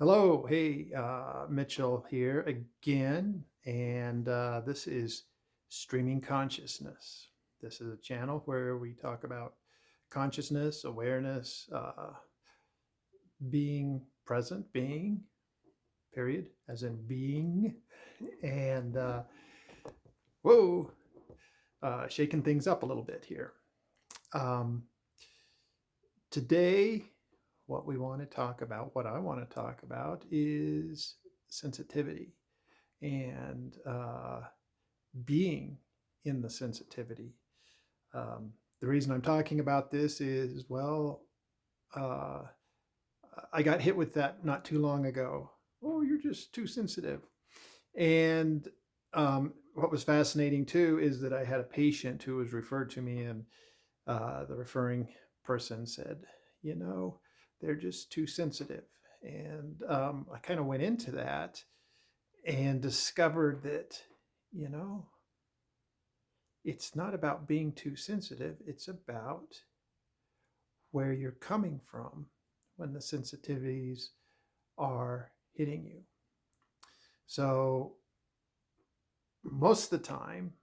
Hello, hey, Mitchell here again, and this is Streaming Consciousness. This is a channel where we talk about consciousness, awareness, being present, being, period, as in being, and whoa, shaking things up a little bit here. Um, Today, what I want to talk about is sensitivity and being in the sensitivity. The reason I'm talking about this is, well, uh, I got hit with that not too long ago. Oh, you're just too sensitive. And what was fascinating too is that I had a patient who was referred to me, and the referring person said, you know, they're just too sensitive. And I kind of went into that and discovered that, you know, it's not about being too sensitive. It's about where you're coming from when the sensitivities are hitting you. So, most of the time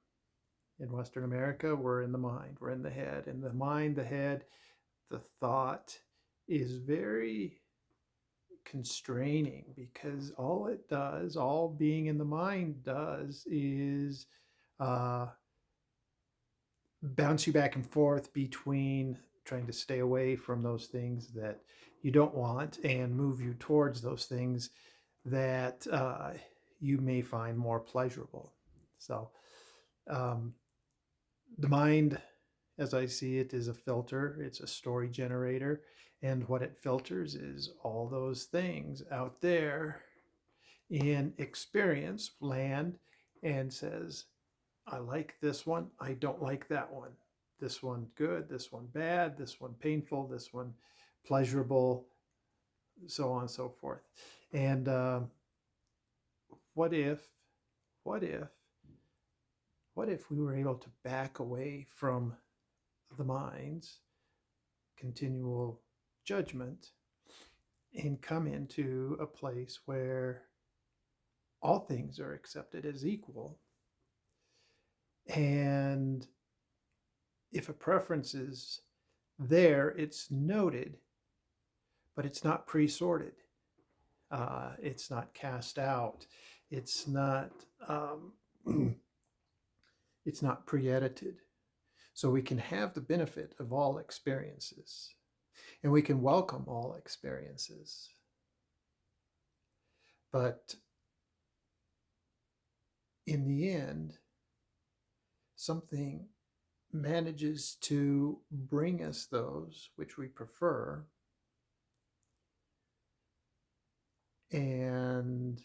in Western America, we're in the mind, we're in the head. And the mind, the head, the thought is very constraining because all being in the mind does is uh, bounce you back and forth between trying to stay away from those things that you don't want and move you towards those things that you may find more pleasurable. So, um, the mind, as I see it, is a filter, it's a story generator. And what it filters is all those things out there in experience land and says, I like this one. I don't like that one. This one good, this one bad, this one painful, this one pleasurable, so on and so forth. And what if, what if, what if we were able to back away from the mind's continual judgment and come into a place where all things are accepted as equal? And if a preference is there, it's noted, but it's not pre-sorted. It's not cast out. It's not. It's not pre-edited. So we can have the benefit of all experiences, and we can welcome all experiences. But in the end, something manages to bring us those which we prefer, and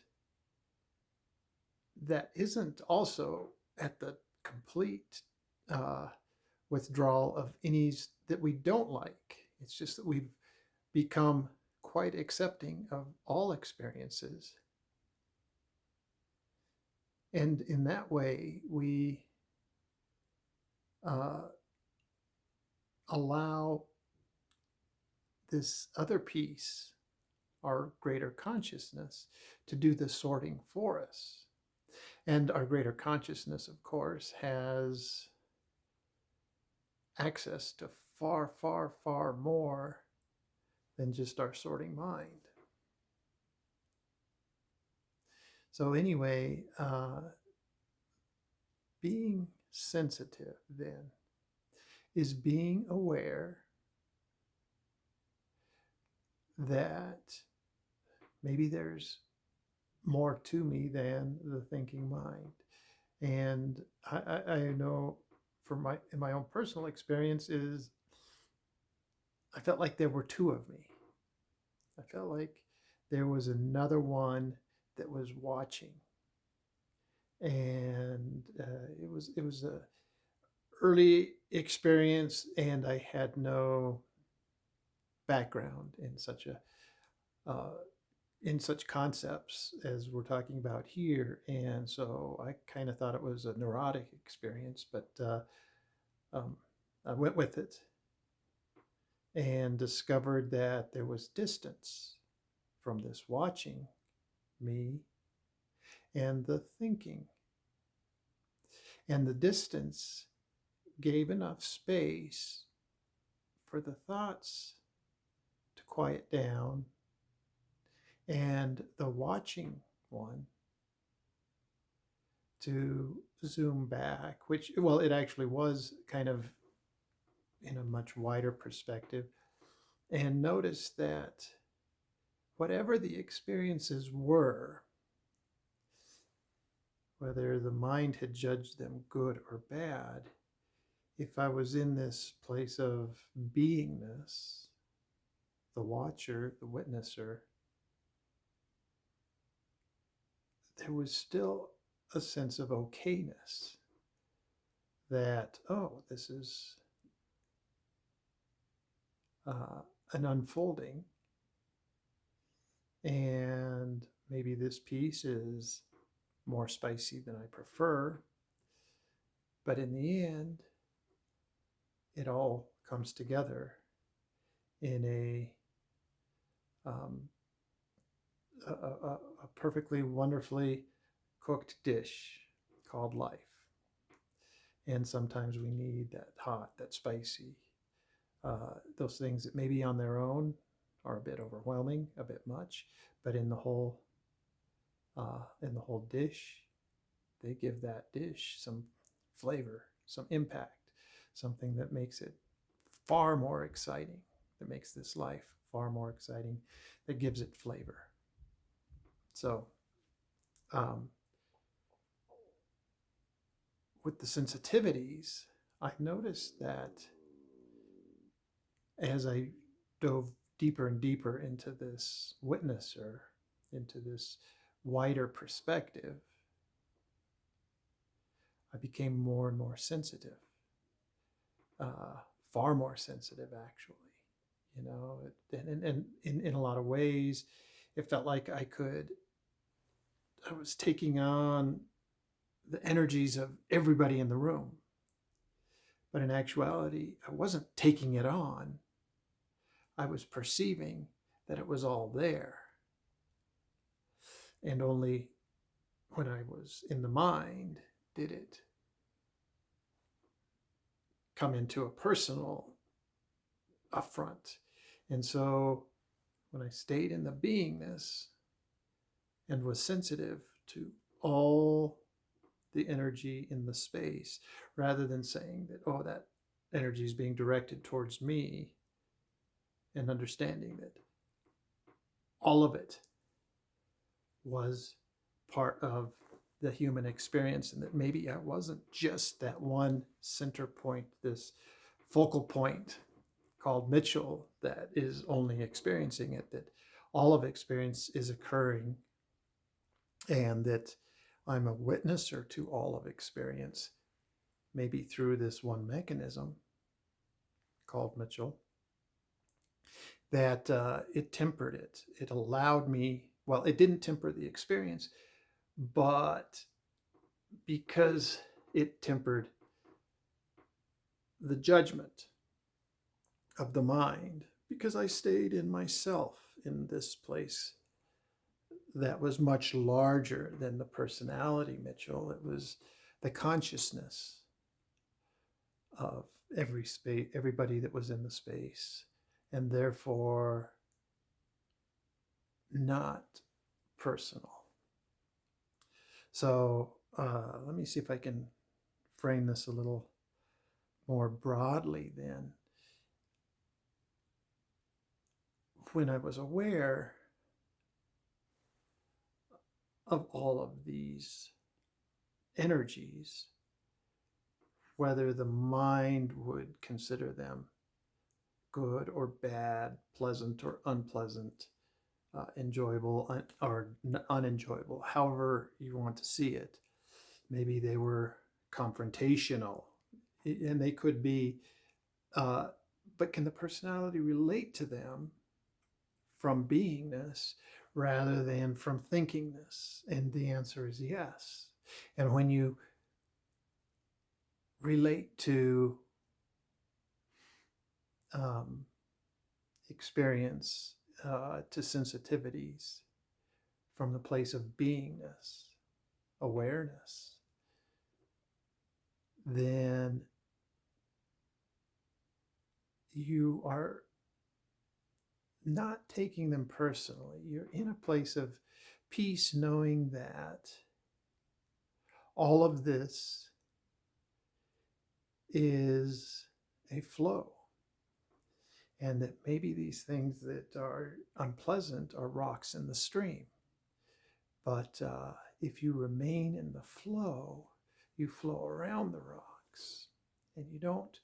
that isn't also at the complete uh, withdrawal of any that we don't like. It's just that we've become quite accepting of all experiences. And in that way, we uh, allow this other piece, our greater consciousness, to do the sorting for us. And our greater consciousness, of course, has access to far, far, far more than just our sorting mind. So, anyway, being sensitive then is being aware that maybe there's more to me than the thinking mind. And I know from in my own personal experience is I felt like there were two of me. I felt like there was another one that was watching, and it was a early experience, and I had no background uh, in such concepts as we're talking about here, and so I kind of thought it was a neurotic experience, but um, I went with it and discovered that there was distance from this watching, me, and the thinking. And the distance gave enough space for the thoughts to quiet down and the watching one to zoom back, which, well, it actually was kind of in a much wider perspective, and notice that whatever the experiences were, whether the mind had judged them good or bad, if I was in this place of beingness, the watcher, the witnesser, there was still a sense of okayness that, oh, this is an unfolding, and maybe this piece is more spicy than I prefer, but in the end, it all comes together in um, a perfectly wonderfully cooked dish called life. And sometimes we need that hot, that spicy, those things that maybe on their own are a bit overwhelming, a bit much, but in the whole dish, they give that dish some flavor, some impact, something that makes it far more exciting, that makes this life far more exciting, that gives it flavor. So with the sensitivities, I noticed that as I dove deeper and deeper into this witnesser, into this wider perspective, I became more and more sensitive, far more sensitive, actually. You know, and in a lot of ways, it felt like I was taking on the energies of everybody in the room. But in actuality, I wasn't taking it on. I was perceiving that it was all there. And only when I was in the mind did it come into a personal affront. And so when I stayed in the beingness and was sensitive to all the energy in the space, rather than saying that, oh, that energy is being directed towards me, and understanding that all of it was part of the human experience, and that maybe I wasn't just that one center point, this focal point called Mitchell that is only experiencing it, that all of experience is occurring, and that I'm a witnesser to all of experience, maybe through this one mechanism called Mitchell, that it tempered it. It allowed me, well, it didn't temper the experience, but because it tempered the judgment of the mind, because I stayed in myself in this place that was much larger than the personality Mitchell. It was the consciousness of everybody that was in the space, and therefore not personal. So let me see if I can frame this a little more broadly then. When I was aware of all of these energies, whether the mind would consider them good or bad, pleasant or unpleasant, enjoyable or unenjoyable, however you want to see it. Maybe they were confrontational, and they could be, but can the personality relate to them from beingness rather than from thinkingness? And the answer is yes. And when you relate to experience to sensitivities from the place of beingness, awareness, then you are not taking them personally. You're in a place of peace, knowing that all of this is a flow, and that maybe these things that are unpleasant are rocks in the stream. But if you remain in the flow, you flow around the rocks and you don't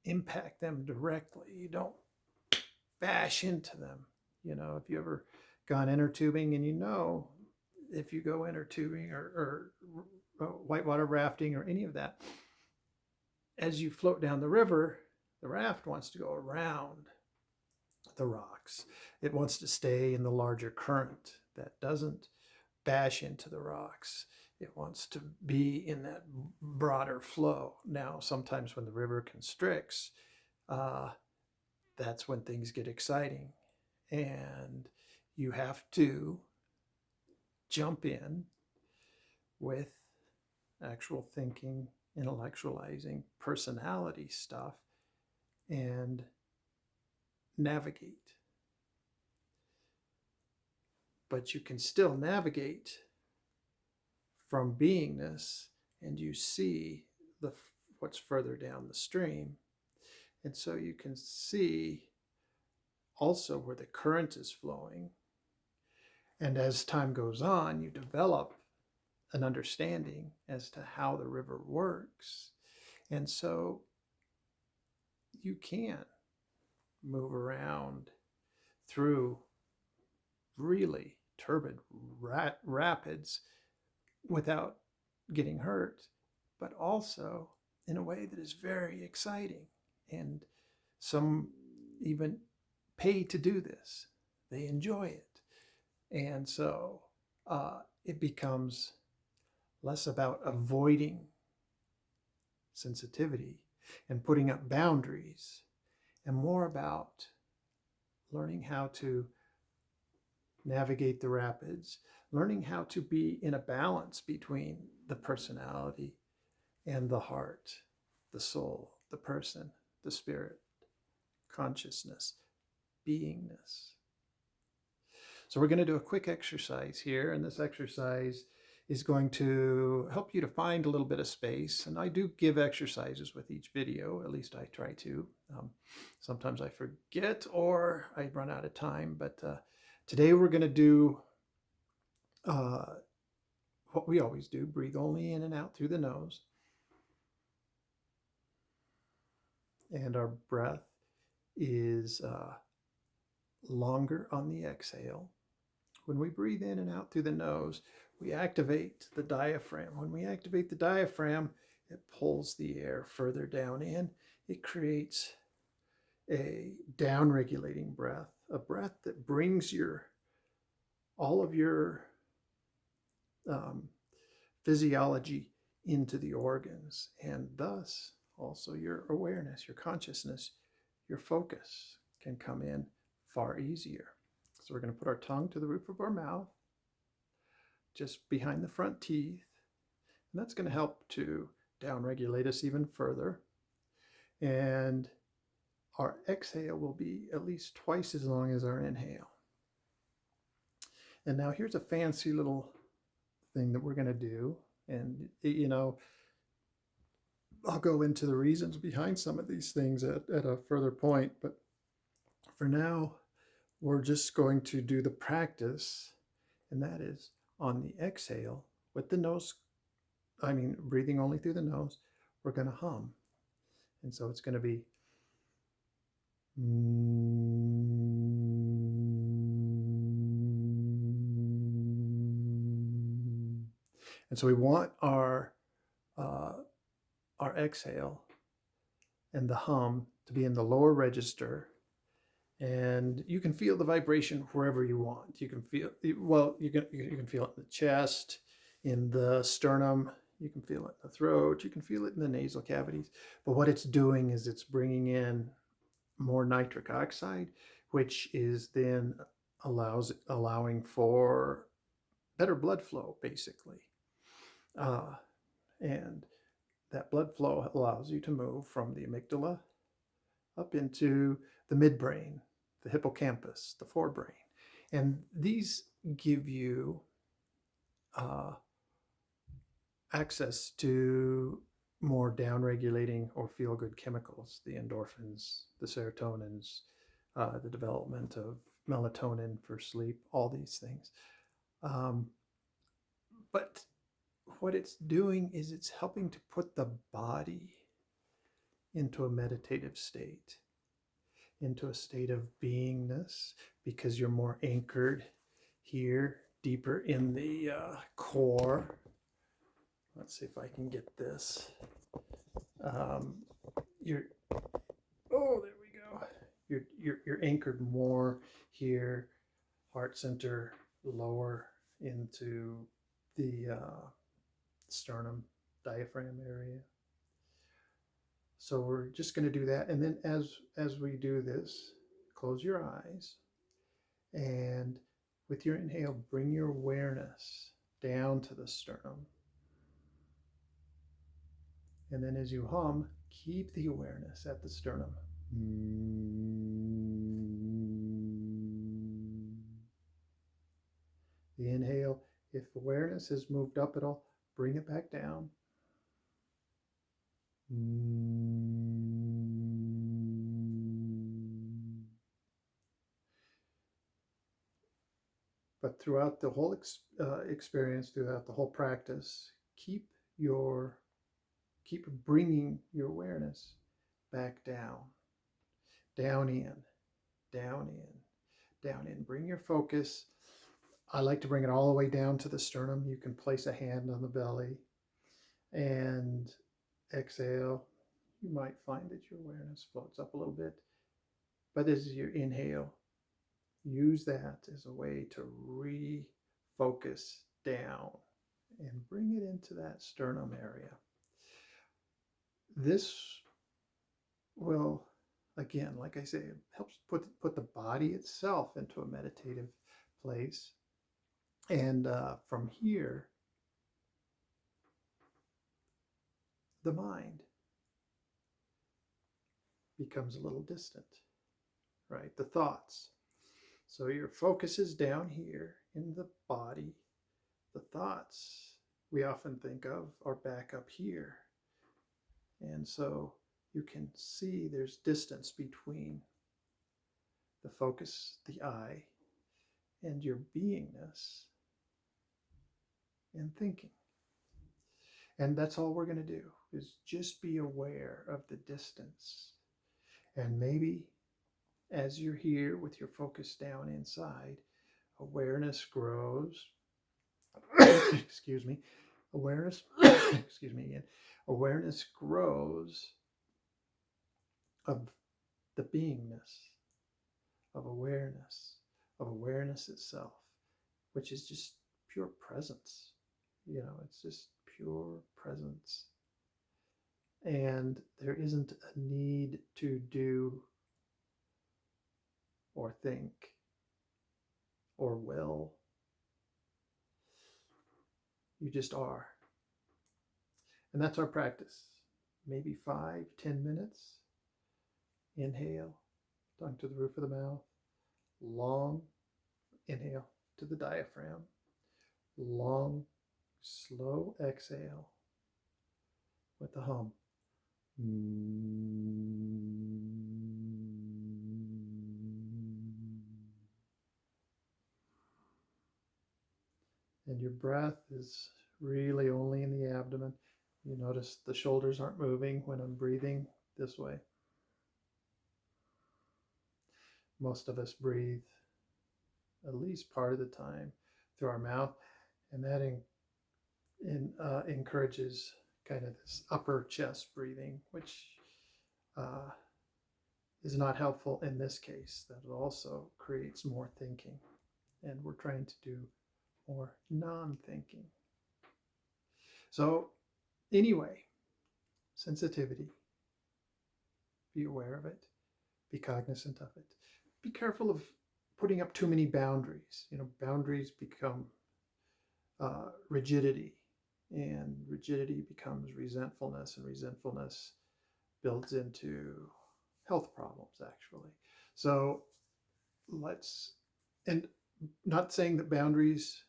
impact them directly. You don't bash into them. You know, if you ever gone inner tubing, and you know, if you go inner tubing or whitewater rafting or any of that, as you float down the river, the raft wants to go around the rocks. It wants to stay in the larger current that doesn't bash into the rocks. It wants to be in that broader flow. Now, sometimes when the river constricts, that's when things get exciting. And you have to jump in with actual thinking, intellectualizing, personality stuff, and navigate. But you can still navigate from beingness, and you see what's further down the stream. And so you can see also where the current is flowing. And as time goes on, you develop an understanding as to how the river works. And so you can move around through really turbid rapids without getting hurt, but also in a way that is very exciting. And some even pay to do this. They enjoy it. And so it becomes less about avoiding sensitivity and putting up boundaries, and more about learning how to navigate the rapids, learning how to be in a balance between the personality and the heart, the soul, the person, the spirit, consciousness, beingness. So we're going to do a quick exercise here, and this exercise is going to help you to find a little bit of space. And I do give exercises with each video, at least I try to. Sometimes I forget or I run out of time, but today we're going to do what we always do: breathe only in and out through the nose. And our breath is longer on the exhale. When we breathe in and out through the nose, we activate the diaphragm. When we activate the diaphragm, it pulls the air further down in. It creates a down-regulating breath, a breath that brings all of your physiology into the organs, and thus also your awareness, your consciousness, your focus can come in far easier. So we're going to put our tongue to the roof of our mouth, just behind the front teeth, and that's going to help to down-regulate us even further. And our exhale will be at least twice as long as our inhale. And now here's a fancy little thing that we're going to do. And, you know, I'll go into the reasons behind some of these things at a further point. But for now, we're just going to do the practice, and that is on the exhale with the nose, breathing only through the nose, we're going to hum. And so it's going to be and so we want our exhale and the hum to be in the lower register, and you can feel the vibration wherever you want. You can feel, well, you can feel it in the chest, in the sternum, you can feel it in the throat, you can feel it in the nasal cavities. But what it's doing is it's bringing in more nitric oxide, which is then allowing for better blood flow, basically. Uh, and that blood flow allows you to move from the amygdala up into the midbrain, the hippocampus, the forebrain. And these give you uh, access to more downregulating or feel good chemicals, the endorphins, the serotonins, the development of melatonin for sleep, all these things. Um, but what it's doing is it's helping to put the body into a meditative state, into a state of beingness, because you're more anchored here, deeper in the core. Let's see if I can get this. You're oh, there we go. You're anchored more here, heart center lower into the sternum, diaphragm area. So we're just going to do that, and then as we do this, close your eyes, and with your inhale, bring your awareness down to the sternum. And then as you hum, keep the awareness at the sternum. The inhale, if awareness has moved up at all, bring it back down. But throughout the whole experience, throughout the whole practice, keep bringing your awareness back down, down in, down in, down in. Bring your focus. I like to bring it all the way down to the sternum. You can place a hand on the belly and exhale. You might find that your awareness floats up a little bit. But as you inhale, use that as a way to refocus down and bring it into that sternum area. This will, again, like I say, it helps put the body itself into a meditative place. And from here, the mind becomes a little distant, right? The thoughts. So your focus is down here in the body. The thoughts we often think of are back up here. And so you can see there's distance between the focus, the I, and your beingness and thinking. And that's all we're going to do, is just be aware of the distance. And maybe as you're here with your focus down inside, awareness grows. Excuse me. Awareness, excuse me again. Awareness grows of the beingness, of awareness itself, which is just pure presence. It's just pure presence. And there isn't a need to do or think or will. You just are. And that's our practice. Maybe 5-10 minutes. Inhale, tongue to the roof of the mouth. Long inhale to the diaphragm. Long, slow exhale with the hum. And your breath is really only in the abdomen. You notice the shoulders aren't moving when I'm breathing this way. Most of us breathe at least part of the time through our mouth, and that encourages kind of this upper chest breathing, which is not helpful in this case. That also creates more thinking, and we're trying to do more non-thinking. So anyway, sensitivity, be aware of it, be cognizant of it. be careful of putting up too many boundaries. Boundaries become rigidity, and rigidity becomes resentfulness, and resentfulness builds into health problems, actually. So let's, and not saying that boundaries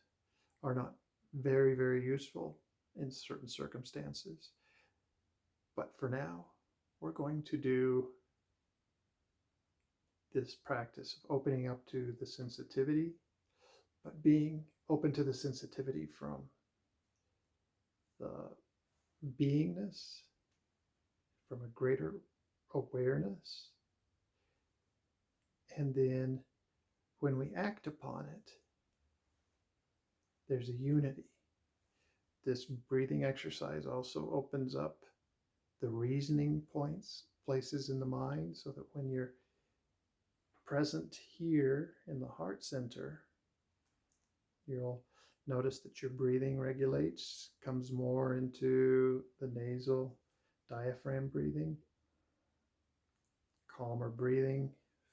are not very, very useful in certain circumstances, but for now, we're going to do this practice of opening up to the sensitivity, but being open to the sensitivity from the beingness, from a greater awareness. And then when we act upon it, there's a unity. This breathing exercise also opens up the reasoning places in the mind, so that when you're present here in the heart center, you'll notice that your breathing regulates, comes more into the nasal diaphragm breathing. Calmer breathing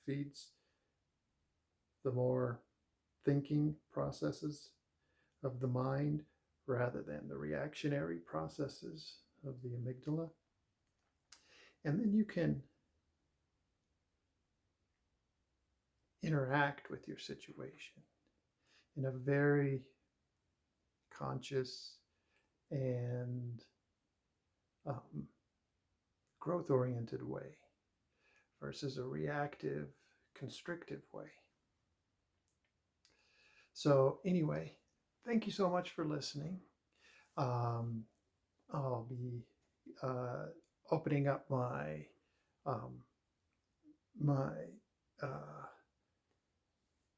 feeds the more thinking processes of the mind rather than the reactionary processes of the amygdala. And then you can interact with your situation in a very conscious and growth-oriented way versus a reactive, constrictive way. So anyway, thank you so much for listening. I'll be opening up my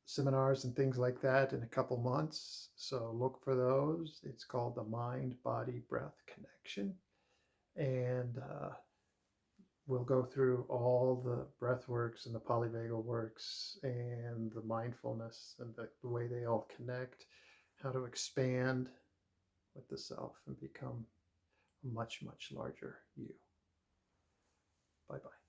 seminars and things like that in a couple months. So look for those. It's called the Mind, Body, Breath Connection. And we'll go through all the breath works and the polyvagal works and the mindfulness and the way they all connect, how to expand with the self and become a much, much larger you. Bye-bye.